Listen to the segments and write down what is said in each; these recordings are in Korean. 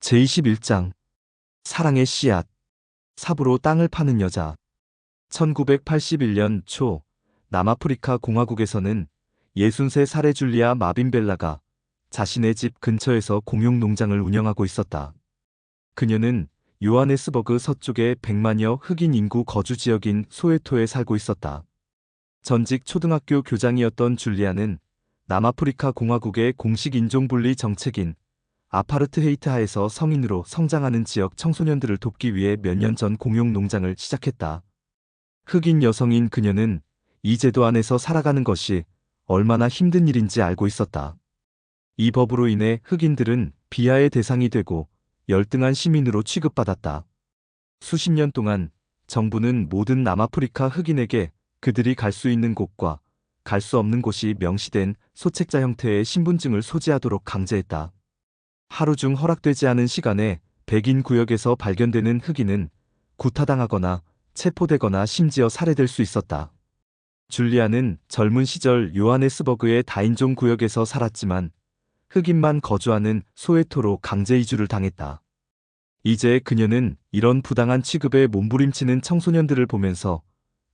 제21장 사랑의 씨앗. 삽으로 땅을 파는 여자. 1981년 초 남아프리카 공화국에서는 63살의 줄리아 마빈벨라가 자신의 집 근처에서 공용 농장을 운영하고 있었다. 그녀는 요하네스버그 서쪽의 100만여 흑인 인구 거주 지역인 소웨토에 살고 있었다. 전직 초등학교 교장이었던 줄리아는 남아프리카 공화국의 공식 인종분리 정책인 아파르트헤이트 하에서 성인으로 성장하는 지역 청소년들을 돕기 위해 몇 년 전 공용 농장을 시작했다. 흑인 여성인 그녀는 이 제도 안에서 살아가는 것이 얼마나 힘든 일인지 알고 있었다. 이 법으로 인해 흑인들은 비하의 대상이 되고 열등한 시민으로 취급받았다. 수십 년 동안 정부는 모든 남아프리카 흑인에게 그들이 갈 수 있는 곳과 갈 수 없는 곳이 명시된 소책자 형태의 신분증을 소지하도록 강제했다. 하루 중 허락되지 않은 시간에 백인 구역에서 발견되는 흑인은 구타당하거나 체포되거나 심지어 살해될 수 있었다. 줄리아는 젊은 시절 요하네스버그의 다인종 구역에서 살았지만 흑인만 거주하는 소웨토로 강제 이주를 당했다. 이제 그녀는 이런 부당한 취급에 몸부림치는 청소년들을 보면서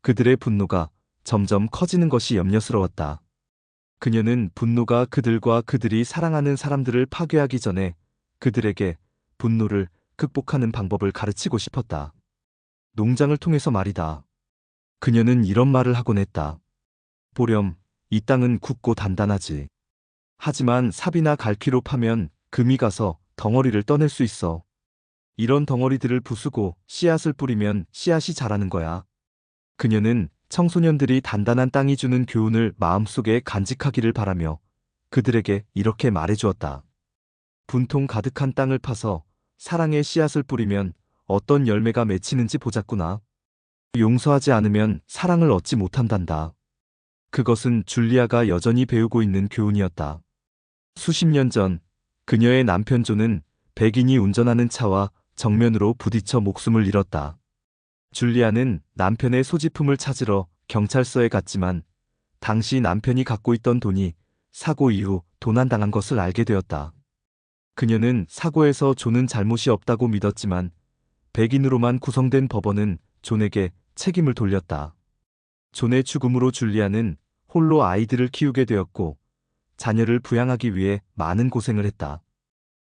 그들의 분노가 점점 커지는 것이 염려스러웠다. 그녀는 분노가 그들과 그들이 사랑하는 사람들을 파괴하기 전에 그들에게 분노를 극복하는 방법을 가르치고 싶었다. 농장을 통해서 말이다. 그녀는 이런 말을 하곤 했다. 보렴, 이 땅은 굳고 단단하지. 하지만 삽이나 갈퀴로 파면 금이 가서 덩어리를 떠낼 수 있어. 이런 덩어리들을 부수고 씨앗을 뿌리면 씨앗이 자라는 거야. 그녀는 청소년들이 단단한 땅이 주는 교훈을 마음속에 간직하기를 바라며 그들에게 이렇게 말해주었다. 분통 가득한 땅을 파서 사랑의 씨앗을 뿌리면 어떤 열매가 맺히는지 보자꾸나. 용서하지 않으면 사랑을 얻지 못한단다. 그것은 줄리아가 여전히 배우고 있는 교훈이었다. 수십 년 전 그녀의 남편 존은 백인이 운전하는 차와 정면으로 부딪혀 목숨을 잃었다. 줄리아는 남편의 소지품을 찾으러 경찰서에 갔지만 당시 남편이 갖고 있던 돈이 사고 이후 도난당한 것을 알게 되었다. 그녀는 사고에서 존은 잘못이 없다고 믿었지만 백인으로만 구성된 법원은 존에게 책임을 돌렸다. 존의 죽음으로 줄리아는 홀로 아이들을 키우게 되었고 자녀를 부양하기 위해 많은 고생을 했다.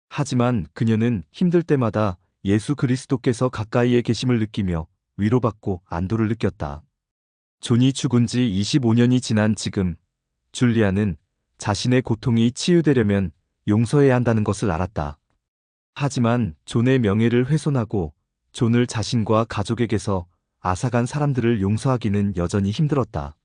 하지만 그녀는 힘들 때마다 예수 그리스도께서 가까이에 계심을 느끼며 위로받고 안도를 느꼈다. 존이 죽은 지 25년이 지난 지금 줄리아는 자신의 고통이 치유되려면 용서해야 한다는 것을 알았다. 하지만 존의 명예를 훼손하고 존을 자신과 가족에게서 앗아간 사람들을 용서하기는 여전히 힘들었다.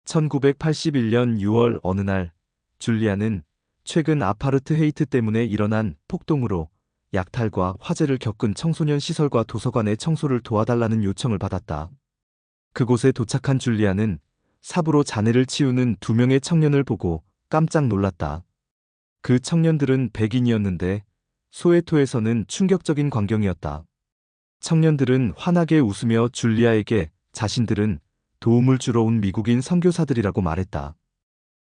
1981년 6월 어느 날 줄리아는 최근 아파르트헤이트 때문에 일어난 폭동으로 약탈과 화재를 겪은 청소년 시설과 도서관의 청소를 도와달라는 요청을 받았다. 그곳에 도착한 줄리아는 삽으로 잔해를 치우는 2명의 청년을 보고 깜짝 놀랐다. 그 청년들은 백인이었는데 소웨토에서는 충격적인 광경이었다. 청년들은 환하게 웃으며 줄리아에게 자신들은 도움을 주러 온 미국인 선교사들이라고 말했다.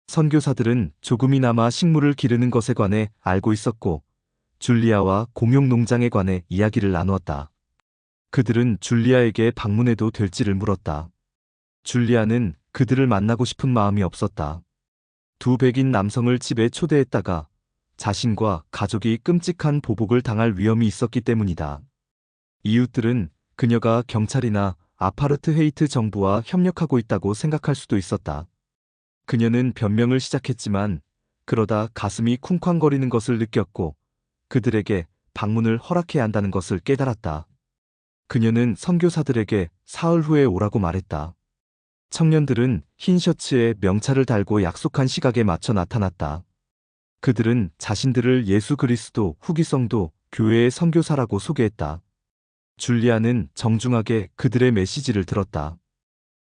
선교사들은 조금이나마 식물을 기르는 것에 관해 알고 있었고 줄리아와 공용 농장에 관해 이야기를 나누었다. 그들은 줄리아에게 방문해도 될지를 물었다. 줄리아는 그들을 만나고 싶은 마음이 없었다. 2 백인 남성을 집에 초대했다가 자신과 가족이 끔찍한 보복을 당할 위험이 있었기 때문이다. 이웃들은 그녀가 경찰이나 아파르트헤이트 정부와 협력하고 있다고 생각할 수도 있었다. 그녀는 변명을 시작했지만 그러다 가슴이 쿵쾅거리는 것을 느꼈고 그들에게 방문을 허락해야 한다는 것을 깨달았다. 그녀는 선교사들에게 사흘 후에 오라고 말했다. 청년들은 흰 셔츠에 명찰을 달고 약속한 시각에 맞춰 나타났다. 그들은 자신들을 예수 그리스도 후기성도 교회의 선교사라고 소개했다. 줄리아는 정중하게 그들의 메시지를 들었다.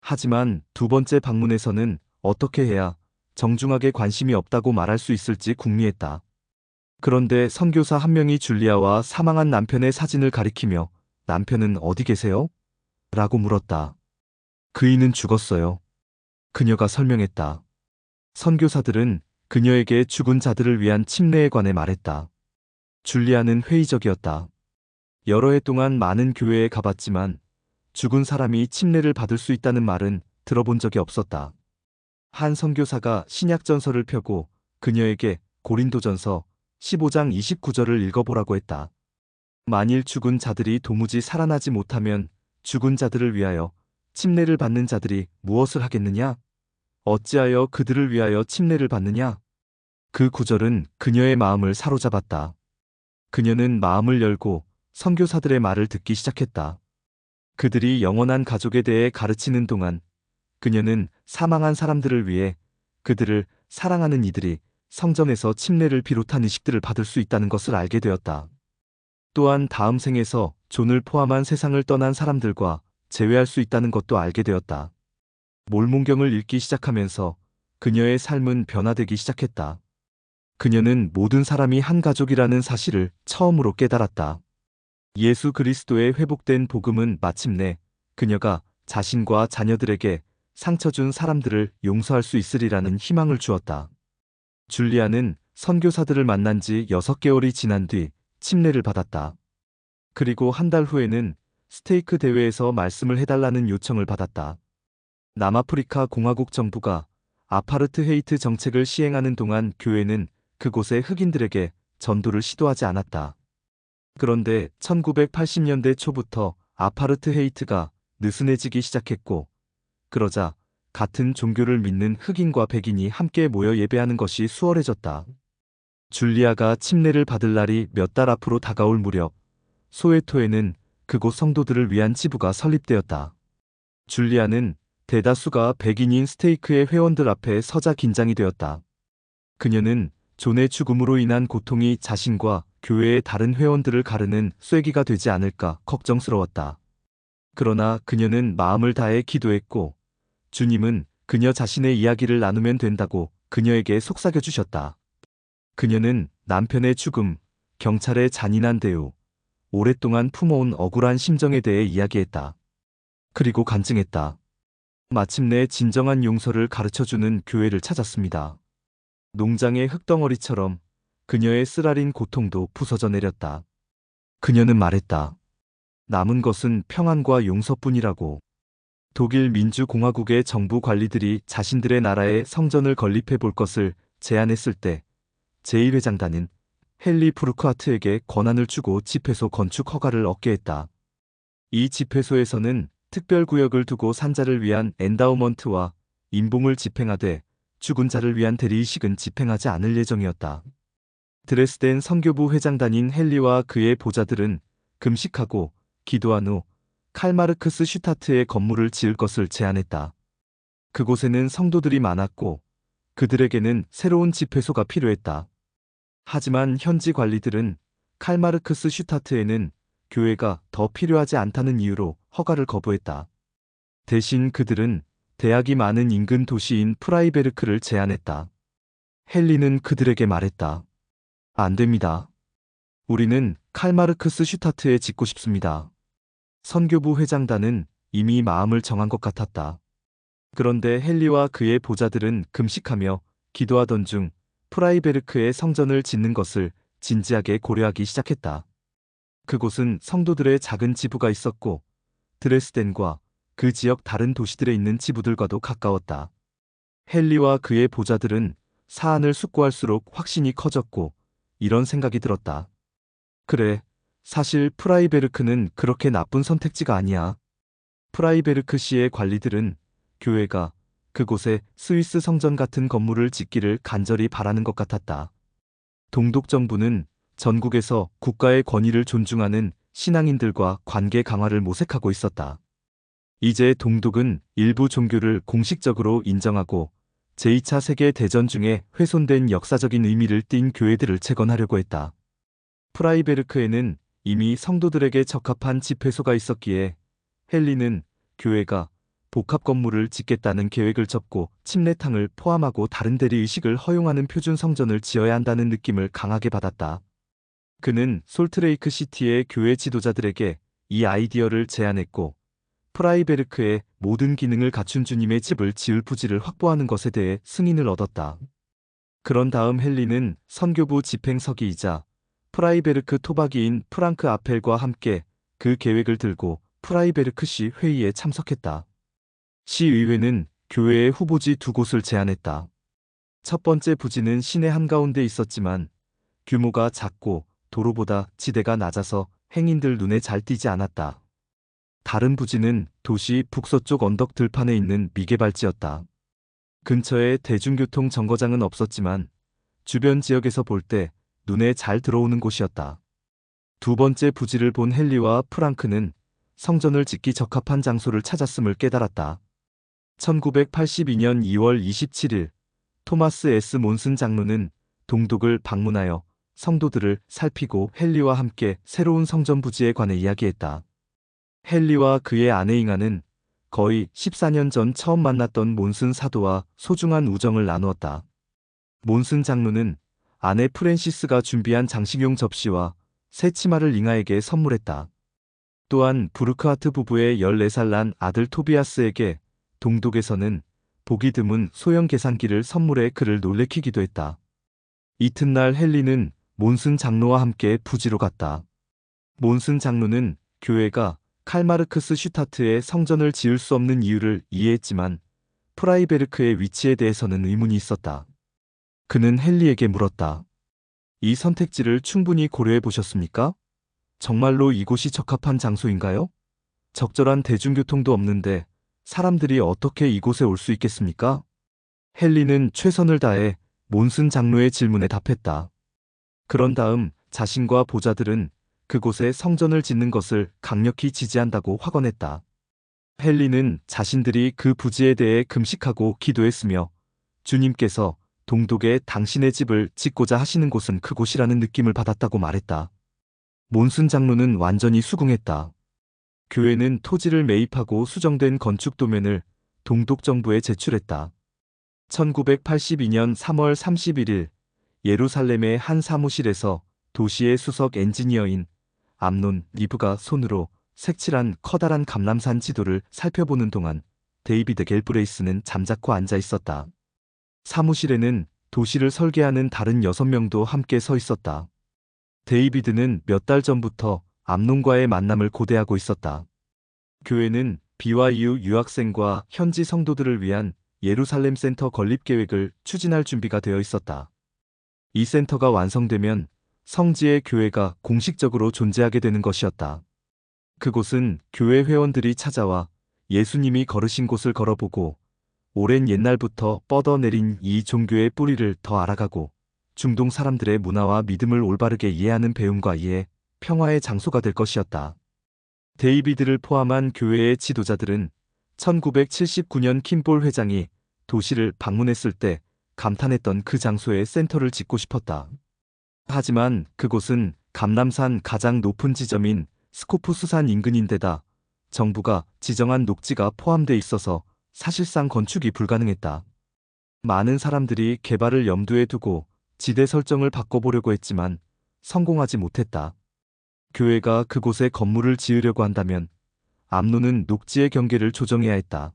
하지만 2번째 방문에서는 어떻게 해야 정중하게 관심이 없다고 말할 수 있을지 궁리했다. 그런데 선교사 한 명이 줄리아와 사망한 남편의 사진을 가리키며 남편은 어디 계세요? 라고 물었다. 그이는 죽었어요. 그녀가 설명했다. 선교사들은 그녀에게 죽은 자들을 위한 침례에 관해 말했다. 줄리아는 회의적이었다. 여러 해 동안 많은 교회에 가봤지만 죽은 사람이 침례를 받을 수 있다는 말은 들어본 적이 없었다. 한 선교사가 신약전서를 펴고 그녀에게 고린도전서 15장 29절을 읽어보라고 했다. 만일 죽은 자들이 도무지 살아나지 못하면 죽은 자들을 위하여 침례를 받는 자들이 무엇을 하겠느냐? 어찌하여 그들을 위하여 침례를 받느냐? 그 구절은 그녀의 마음을 사로잡았다. 그녀는 마음을 열고 선교사들의 말을 듣기 시작했다. 그들이 영원한 가족에 대해 가르치는 동안 그녀는 사망한 사람들을 위해 그들을 사랑하는 이들이 성전에서 침례를 비롯한 의식들을 받을 수 있다는 것을 알게 되었다. 또한 다음 생에서 존을 포함한 세상을 떠난 사람들과 재회할 수 있다는 것도 알게 되었다. 몰몬경을 읽기 시작하면서 그녀의 삶은 변화되기 시작했다. 그녀는 모든 사람이 한 가족이라는 사실을 처음으로 깨달았다. 예수 그리스도의 회복된 복음은 마침내 그녀가 자신과 자녀들에게 상처 준 사람들을 용서할 수 있으리라는 희망을 주었다. 줄리아는 선교사들을 만난 지 6개월이 지난 뒤 침례를 받았다. 그리고 한 달 후에는 스테이크 대회에서 말씀을 해달라는 요청을 받았다. 남아프리카 공화국 정부가 아파르트헤이트 정책을 시행하는 동안 교회는 그곳의 흑인들에게 전도를 시도하지 않았다. 그런데 1980년대 초부터 아파르트헤이트가 느슨해지기 시작했고, 그러자 같은 종교를 믿는 흑인과 백인이 함께 모여 예배하는 것이 수월해졌다. 줄리아가 침례를 받을 날이 몇 달 앞으로 다가올 무렵, 소웨토에는 그곳 성도들을 위한 지부가 설립되었다. 줄리아는 대다수가 백인인 스테이크의 회원들 앞에 서자 긴장이 되었다. 그녀는 존의 죽음으로 인한 고통이 자신과 교회의 다른 회원들을 가르는 쐐기가 되지 않을까 걱정스러웠다. 그러나 그녀는 마음을 다해 기도했고, 주님은 그녀 자신의 이야기를 나누면 된다고 그녀에게 속삭여 주셨다. 그녀는 남편의 죽음, 경찰의 잔인한 대우, 오랫동안 품어온 억울한 심정에 대해 이야기했다. 그리고 간증했다. 마침내 진정한 용서를 가르쳐주는 교회를 찾았습니다. 농장의 흙덩어리처럼 그녀의 쓰라린 고통도 부서져 내렸다. 그녀는 말했다. 남은 것은 평안과 용서뿐이라고. 독일 민주공화국의 정부 관리들이 자신들의 나라에 성전을 건립해 볼 것을 제안했을 때 제1회장단은 헨리 프루크하트에게 권한을 주고 집회소 건축 허가를 얻게 했다. 이 집회소에서는 특별구역을 두고 산자를 위한 엔다우먼트와 임봉을 집행하되 죽은 자를 위한 대리의식은 집행하지 않을 예정이었다. 드레스덴 선교부 회장단인 헨리와 그의 보좌들은 금식하고 기도한 후 칼마르크스 슈타트의 건물을 지을 것을 제안했다. 그곳에는 성도들이 많았고 그들에게는 새로운 집회소가 필요했다. 하지만 현지 관리들은 칼마르크스 슈타트에는 교회가 더 필요하지 않다는 이유로 허가를 거부했다. 대신 그들은 대학이 많은 인근 도시인 프라이베르크를 제안했다. 헨리는 그들에게 말했다. 안 됩니다. 우리는 칼마르크스 슈타트에 짓고 싶습니다. 선교부 회장단은 이미 마음을 정한 것 같았다. 그런데 헨리와 그의 보좌들은 금식하며 기도하던 중 프라이베르크에 성전을 짓는 것을 진지하게 고려하기 시작했다. 그곳은 성도들의 작은 지부가 있었고 드레스덴과 그 지역 다른 도시들에 있는 지부들과도 가까웠다. 헨리와 그의 보좌들은 사안을 숙고할수록 확신이 커졌고 이런 생각이 들었다. 그래, 사실 프라이베르크는 그렇게 나쁜 선택지가 아니야. 프라이베르크시의 관리들은 교회가 그곳에 스위스 성전 같은 건물을 짓기를 간절히 바라는 것 같았다. 동독 정부는 전국에서 국가의 권위를 존중하는 신앙인들과 관계 강화를 모색하고 있었다. 이제 동독은 일부 종교를 공식적으로 인정하고 제2차 세계 대전 중에 훼손된 역사적인 의미를 띤 교회들을 재건하려고 했다. 프라이베르크에는 이미 성도들에게 적합한 집회소가 있었기에 헨리는 교회가 복합 건물을 짓겠다는 계획을 접고 침례탕을 포함하고 다른 대리의식을 허용하는 표준 성전을 지어야 한다는 느낌을 강하게 받았다. 그는 솔트레이크 시티의 교회 지도자들에게 이 아이디어를 제안했고 프라이베르크의 모든 기능을 갖춘 주님의 집을 지을 부지를 확보하는 것에 대해 승인을 얻었다. 그런 다음 헨리는 선교부 집행서기이자 프라이베르크 토박이인 프랑크 아펠과 함께 그 계획을 들고 프라이베르크 시 회의에 참석했다. 시의회는 교회의 후보지 두 곳을 제안했다. 첫 번째 부지는 시내 한가운데 있었지만 규모가 작고 도로보다 지대가 낮아서 행인들 눈에 잘 띄지 않았다. 다른 부지는 도시 북서쪽 언덕 들판에 있는 미개발지였다. 근처에 대중교통 정거장은 없었지만 주변 지역에서 볼 때 눈에 잘 들어오는 곳이었다. 두 번째 부지를 본 헨리와 프랑크는 성전을 짓기 적합한 장소를 찾았음을 깨달았다. 1982년 2월 27일 토마스 S. 몬슨 장로는 동독을 방문하여 성도들을 살피고 헨리와 함께 새로운 성전 부지에 관해 이야기했다. 헨리와 그의 아내 잉하는 거의 14년 전 처음 만났던 몬슨 사도와 소중한 우정을 나누었다. 몬슨 장로는 아내 프랜시스가 준비한 장식용 접시와 새 치마를 잉하에게 선물했다. 또한 부르크하트 부부의 14살 난 아들 토비아스에게 동독에서는 보기 드문 소형 계산기를 선물해 그를 놀래키기도 했다. 이튿날 헨리는 몬슨 장로와 함께 부지로 갔다. 몬슨 장로는 교회가 칼마르크스 슈타트에 성전을 지을 수 없는 이유를 이해했지만 프라이베르크의 위치에 대해서는 의문이 있었다. 그는 헨리에게 물었다. 이 선택지를 충분히 고려해 보셨습니까? 정말로 이곳이 적합한 장소인가요? 적절한 대중교통도 없는데 사람들이 어떻게 이곳에 올 수 있겠습니까? 헨리는 최선을 다해 몬슨 장로의 질문에 답했다. 그런 다음 자신과 보자들은 그곳에 성전을 짓는 것을 강력히 지지한다고 확언했다. 헨리는 자신들이 그 부지에 대해 금식하고 기도했으며 주님께서 동독에 당신의 집을 짓고자 하시는 곳은 그곳이라는 느낌을 받았다고 말했다. 몬슨 장로는 완전히 수긍했다. 교회는 토지를 매입하고 수정된 건축 도면을 동독 정부에 제출했다. 1982년 3월 31일 예루살렘의 한 사무실에서 도시의 수석 엔지니어인 암논 리브가 손으로 색칠한 커다란 감람산 지도를 살펴보는 동안 데이비드 갤브레이스는 잠자코 앉아 있었다. 사무실에는 도시를 설계하는 다른 6명도 함께 서 있었다. 데이비드는 몇 달 전부터 암논과의 만남을 고대하고 있었다. 교회는 BYU 유학생과 현지 성도들을 위한 예루살렘 센터 건립 계획을 추진할 준비가 되어 있었다. 이 센터가 완성되면 성지의 교회가 공식적으로 존재하게 되는 것이었다. 그곳은 교회 회원들이 찾아와 예수님이 걸으신 곳을 걸어보고 오랜 옛날부터 뻗어내린 이 종교의 뿌리를 더 알아가고 중동 사람들의 문화와 믿음을 올바르게 이해하는 배움과 이해, 평화의 장소가 될 것이었다. 데이비드를 포함한 교회의 지도자들은 1979년 킴볼 회장이 도시를 방문했을 때 감탄했던 그 장소에 센터를 짓고 싶었다. 하지만 그곳은 감람산 가장 높은 지점인 스코프스산 인근인데다 정부가 지정한 녹지가 포함돼 있어서 사실상 건축이 불가능했다. 많은 사람들이 개발을 염두에 두고 지대 설정을 바꿔보려고 했지만 성공하지 못했다. 교회가 그곳에 건물을 지으려고 한다면 암논은 녹지의 경계를 조정해야 했다.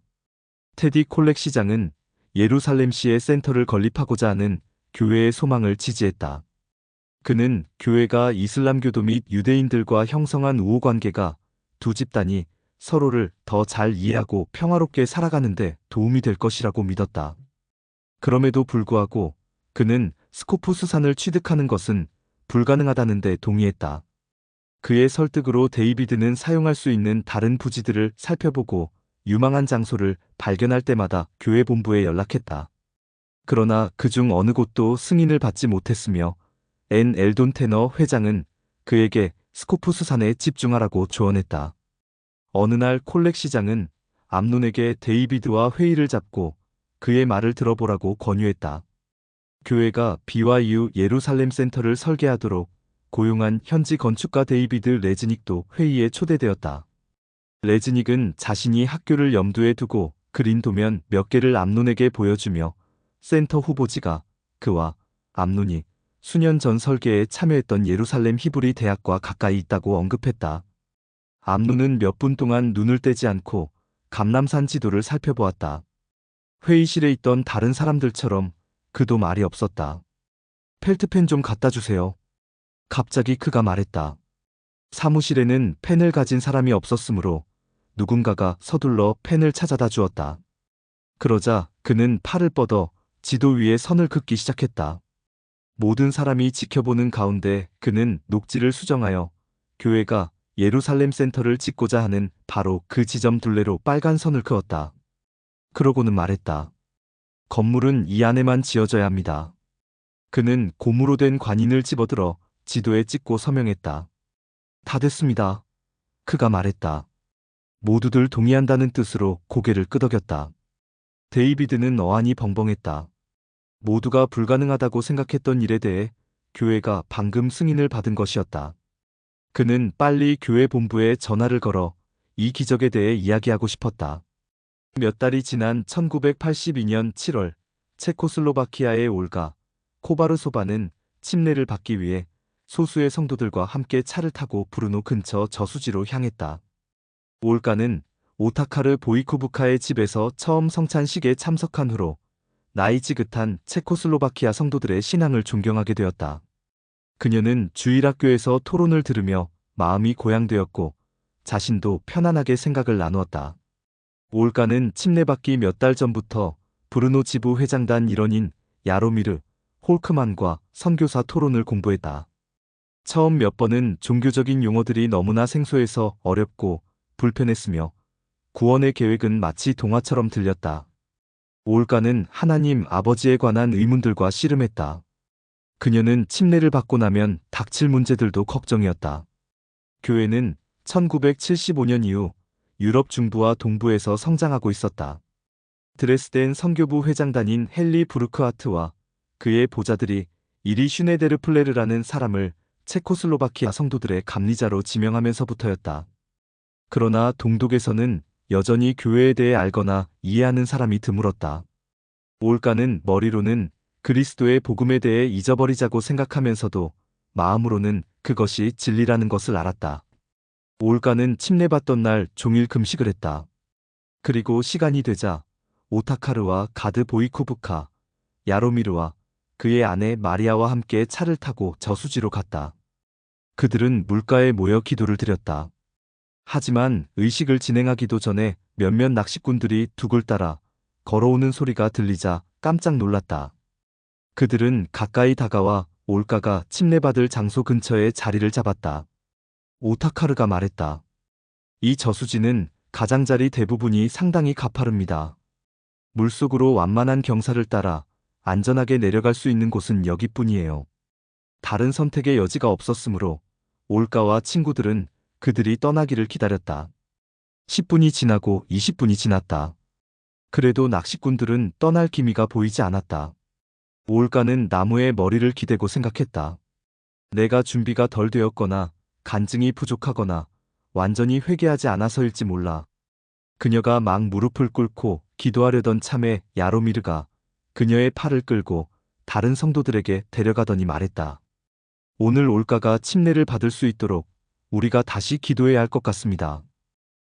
테디 콜렉 시장은 예루살렘시의 센터를 건립하고자 하는 교회의 소망을 지지했다. 그는 교회가 이슬람교도 및 유대인들과 형성한 우호관계가 두 집단이 서로를 더 잘 이해하고 평화롭게 살아가는데 도움이 될 것이라고 믿었다. 그럼에도 불구하고 그는 스코프스산을 취득하는 것은 불가능하다는 데 동의했다. 그의 설득으로 데이비드는 사용할 수 있는 다른 부지들을 살펴보고 유망한 장소를 발견할 때마다 교회 본부에 연락했다. 그러나 그중 어느 곳도 승인을 받지 못했으며 앤 엘돈 테너 회장은 그에게 스코프스산에 집중하라고 조언했다. 어느 날 콜렉 시장은 암논에게 데이비드와 회의를 잡고 그의 말을 들어보라고 권유했다. 교회가 BYU 예루살렘 센터를 설계하도록 고용한 현지 건축가 데이비드 레즈닉도 회의에 초대되었다. 레즈닉은 자신이 학교를 염두에 두고 그린 도면 몇 개를 암논에게 보여주며 센터 후보지가 그와 암논이 수년 전 설계에 참여했던 예루살렘 히브리 대학과 가까이 있다고 언급했다. 암논은 몇 분 동안 눈을 떼지 않고 감람산 지도를 살펴보았다. 회의실에 있던 다른 사람들처럼 그도 말이 없었다. 펠트펜 좀 갖다 주세요. 갑자기 그가 말했다. 사무실에는 펜을 가진 사람이 없었으므로 누군가가 서둘러 펜을 찾아다 주었다. 그러자 그는 팔을 뻗어 지도 위에 선을 긋기 시작했다. 모든 사람이 지켜보는 가운데 그는 녹지를 수정하여 교회가 예루살렘 센터를 짓고자 하는 바로 그 지점 둘레로 빨간 선을 그었다. 그러고는 말했다. 건물은 이 안에만 지어져야 합니다. 그는 고무로 된 관인을 집어들어 지도에 찍고 서명했다. 다 됐습니다. 그가 말했다. 모두들 동의한다는 뜻으로 고개를 끄덕였다. 데이비드는 어안이 벙벙했다. 모두가 불가능하다고 생각했던 일에 대해 교회가 방금 승인을 받은 것이었다. 그는 빨리 교회 본부에 전화를 걸어 이 기적에 대해 이야기하고 싶었다. 몇 달이 지난 1982년 7월 체코슬로바키아의 올가 코바르소바는 침례를 받기 위해 소수의 성도들과 함께 차를 타고 브루노 근처 저수지로 향했다. 올가는 오타카르 보이코부카의 집에서 처음 성찬식에 참석한 후로 나이 지긋한 체코슬로바키아 성도들의 신앙을 존경하게 되었다. 그녀는 주일학교에서 토론을 들으며 마음이 고양되었고 자신도 편안하게 생각을 나누었다. 올가는 침례받기 몇 달 전부터 브루노 지부 회장단 일원인 야로미르 홀크만과 선교사 토론을 공부했다. 처음 몇 번은 종교적인 용어들이 너무나 생소해서 어렵고 불편했으며 구원의 계획은 마치 동화처럼 들렸다. 올가는 하나님 아버지에 관한 의문들과 씨름했다. 그녀는 침례를 받고 나면 닥칠 문제들도 걱정이었다. 교회는 1975년 이후 유럽 중부와 동부에서 성장하고 있었다. 드레스덴 선교부 회장단인 헨리 브루크하트와 그의 보좌들이 이리 슈네데르 플레르라는 사람을 체코슬로바키아 성도들의 감리자로 지명하면서부터였다. 그러나 동독에서는 여전히 교회에 대해 알거나 이해하는 사람이 드물었다. 올가는 머리로는 그리스도의 복음에 대해 잊어버리자고 생각하면서도 마음으로는 그것이 진리라는 것을 알았다. 올가는 침례받던 날 종일 금식을 했다. 그리고 시간이 되자 오타카르와 가드 보이코부카, 야로미르와 그의 아내 마리아와 함께 차를 타고 저수지로 갔다. 그들은 물가에 모여 기도를 드렸다. 하지만 의식을 진행하기도 전에 몇몇 낚시꾼들이 둑을 따라 걸어오는 소리가 들리자 깜짝 놀랐다. 그들은 가까이 다가와 올가가 침례받을 장소 근처에 자리를 잡았다. 오타카르가 말했다. 이 저수지는 가장자리 대부분이 상당히 가파릅니다. 물속으로 완만한 경사를 따라 안전하게 내려갈 수 있는 곳은 여기뿐이에요. 다른 선택의 여지가 없었으므로 올가와 친구들은 그들이 떠나기를 기다렸다. 10분이 지나고 20분이 지났다. 그래도 낚시꾼들은 떠날 기미가 보이지 않았다. 올가는 나무에 머리를 기대고 생각했다. 내가 준비가 덜 되었거나 간증이 부족하거나 완전히 회개하지 않아서일지 몰라. 그녀가 막 무릎을 꿇고 기도하려던 참에 야로미르가 그녀의 팔을 끌고 다른 성도들에게 데려가더니 말했다. 오늘 올가가 침례를 받을 수 있도록 우리가 다시 기도해야 할 것 같습니다.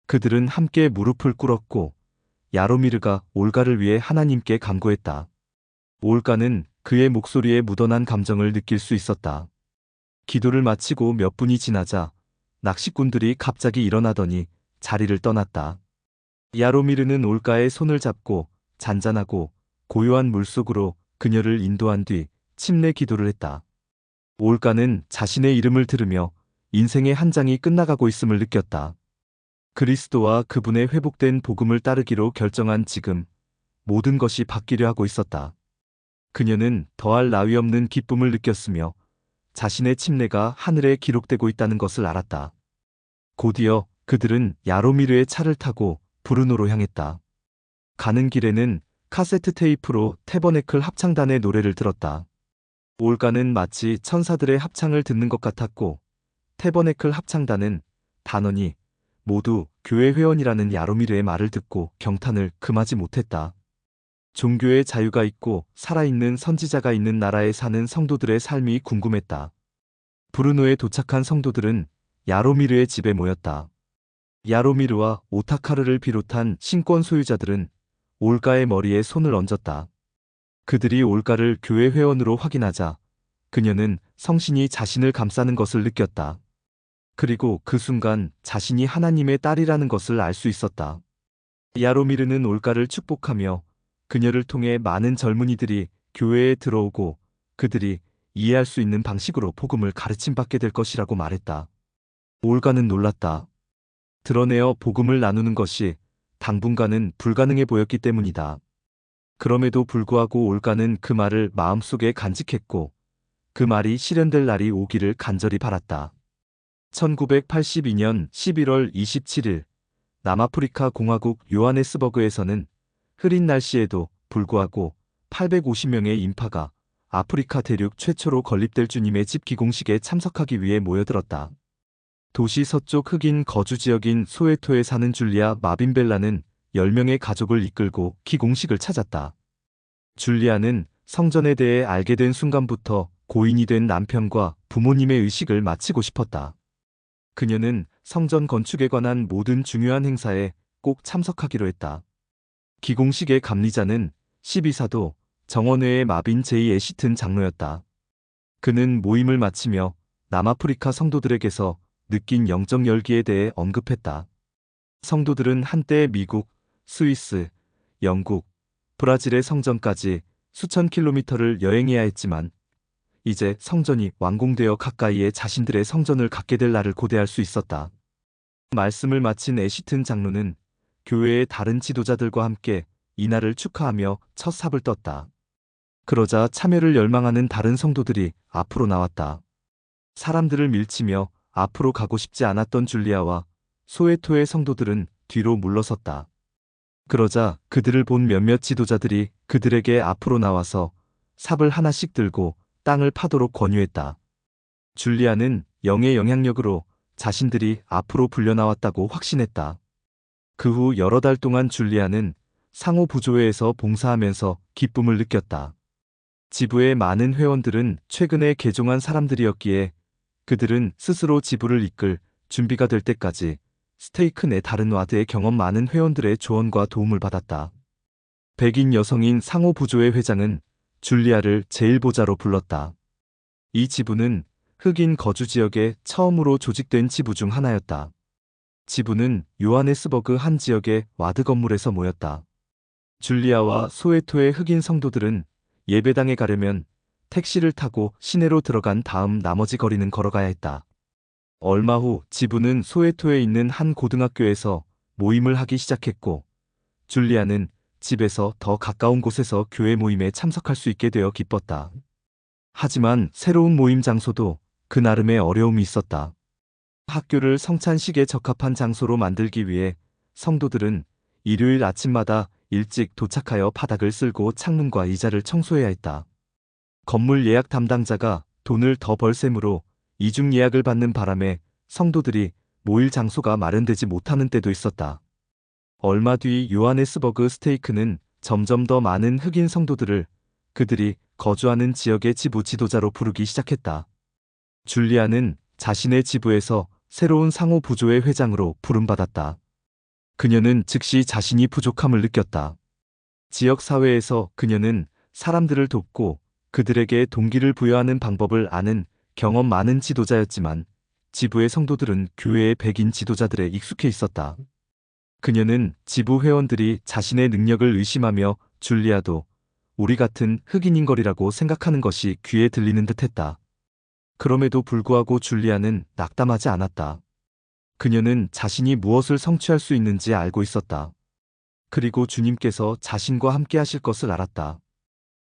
그들은 함께 무릎을 꿇었고 야로미르가 올가를 위해 하나님께 간구했다. 올가는 그의 목소리에 묻어난 감정을 느낄 수 있었다. 기도를 마치고 몇 분이 지나자 낚시꾼들이 갑자기 일어나더니 자리를 떠났다. 야로미르는 올가의 손을 잡고 잔잔하고 고요한 물속으로 그녀를 인도한 뒤 침례 기도를 했다. 올가는 자신의 이름을 들으며 인생의 한 장이 끝나가고 있음을 느꼈다. 그리스도와 그분의 회복된 복음을 따르기로 결정한 지금 모든 것이 바뀌려 하고 있었다. 그녀는 더할 나위 없는 기쁨을 느꼈으며 자신의 침례가 하늘에 기록되고 있다는 것을 알았다. 곧이어 그들은 야로미르의 차를 타고 브루노로 향했다. 가는 길에는 카세트 테이프로 태버네클 합창단의 노래를 들었다. 올가는 마치 천사들의 합창을 듣는 것 같았고 태버네클 합창단은 단원이 모두 교회 회원이라는 야로미르의 말을 듣고 경탄을 금하지 못했다. 종교의 자유가 있고 살아있는 선지자가 있는 나라에 사는 성도들의 삶이 궁금했다. 브루노에 도착한 성도들은 야로미르의 집에 모였다. 야로미르와 오타카르를 비롯한 신권 소유자들은 올가의 머리에 손을 얹었다. 그들이 올가를 교회 회원으로 확인하자 그녀는 성신이 자신을 감싸는 것을 느꼈다. 그리고 그 순간 자신이 하나님의 딸이라는 것을 알 수 있었다. 야로미르는 올가를 축복하며 그녀를 통해 많은 젊은이들이 교회에 들어오고 그들이 이해할 수 있는 방식으로 복음을 가르침받게 될 것이라고 말했다. 올가는 놀랐다. 드러내어 복음을 나누는 것이 당분간은 불가능해 보였기 때문이다. 그럼에도 불구하고 올가는 그 말을 마음속에 간직했고 그 말이 실현될 날이 오기를 간절히 바랐다. 1982년 11월 27일 남아프리카 공화국 요하네스버그에서는 흐린 날씨에도 불구하고 850명의 인파가 아프리카 대륙 최초로 건립될 주님의 집 기공식에 참석하기 위해 모여들었다. 도시 서쪽 흑인 거주 지역인 소웨토에 사는 줄리아 마빈벨라는 10명의 가족을 이끌고 기공식을 찾았다. 줄리아는 성전에 대해 알게 된 순간부터 고인이 된 남편과 부모님의 의식을 마치고 싶었다. 그녀는 성전 건축에 관한 모든 중요한 행사에 꼭 참석하기로 했다. 기공식의 감리자는 12사도 정원회의 마빈 제이 애시튼 장로였다. 그는 모임을 마치며 남아프리카 성도들에게서 느낀 영적 열기에 대해 언급했다. 성도들은 한때 미국, 스위스, 영국, 브라질의 성전까지 수천 킬로미터를 여행해야 했지만 이제 성전이 완공되어 가까이에 자신들의 성전을 갖게 될 날을 고대할 수 있었다. 말씀을 마친 애시튼 장로는 교회의 다른 지도자들과 함께 이날을 축하하며 첫 삽을 떴다. 그러자 참여를 열망하는 다른 성도들이 앞으로 나왔다. 사람들을 밀치며 앞으로 가고 싶지 않았던 줄리아와 소웨토의 성도들은 뒤로 물러섰다. 그러자 그들을 본 몇몇 지도자들이 그들에게 앞으로 나와서 삽을 하나씩 들고 땅을 파도록 권유했다. 줄리아는 영의 영향력으로 자신들이 앞으로 불려나왔다고 확신했다. 그 후 여러 달 동안 줄리아는 상호 부조회에서 봉사하면서 기쁨을 느꼈다. 지부의 많은 회원들은 최근에 개종한 사람들이었기에 그들은 스스로 지부를 이끌 준비가 될 때까지 스테이크 내 다른 와드의 경험 많은 회원들의 조언과 도움을 받았다. 백인 여성인 상호 부조회 회장은 줄리아를 제1보자로 불렀다. 이 지부는 흑인 거주 지역에 처음으로 조직된 지부 중 하나였다. 지부는 요하네스버그 한 지역의 와드 건물에서 모였다. 줄리아와 소웨토의 흑인 성도들은 예배당에 가려면 택시를 타고 시내로 들어간 다음 나머지 거리는 걸어가야 했다. 얼마 후 지부는 소웨토에 있는 한 고등학교에서 모임을 하기 시작했고 줄리아는 집에서 더 가까운 곳에서 교회 모임에 참석할 수 있게 되어 기뻤다. 하지만 새로운 모임 장소도 그 나름의 어려움이 있었다. 학교를 성찬식에 적합한 장소로 만들기 위해 성도들은 일요일 아침마다 일찍 도착하여 바닥을 쓸고 창문과 의자를 청소해야 했다. 건물 예약 담당자가 돈을 더 벌 셈으로 이중 예약을 받는 바람에 성도들이 모일 장소가 마련되지 못하는 때도 있었다. 얼마 뒤 요하네스버그 스테이크는 점점 더 많은 흑인 성도들을 그들이 거주하는 지역의 지부 지도자로 부르기 시작했다. 줄리아는 자신의 지부에서 새로운 상호 부조의 회장으로 부름받았다. 그녀는 즉시 자신이 부족함을 느꼈다. 지역 사회에서 그녀는 사람들을 돕고 그들에게 동기를 부여하는 방법을 아는 경험 많은 지도자였지만 지부의 성도들은 교회의 백인 지도자들에 익숙해 있었다. 그녀는 지부 회원들이 자신의 능력을 의심하며 줄리아도 우리 같은 흑인인 거리라고 생각하는 것이 귀에 들리는 듯했다. 그럼에도 불구하고 줄리아는 낙담하지 않았다. 그녀는 자신이 무엇을 성취할 수 있는지 알고 있었다. 그리고 주님께서 자신과 함께 하실 것을 알았다.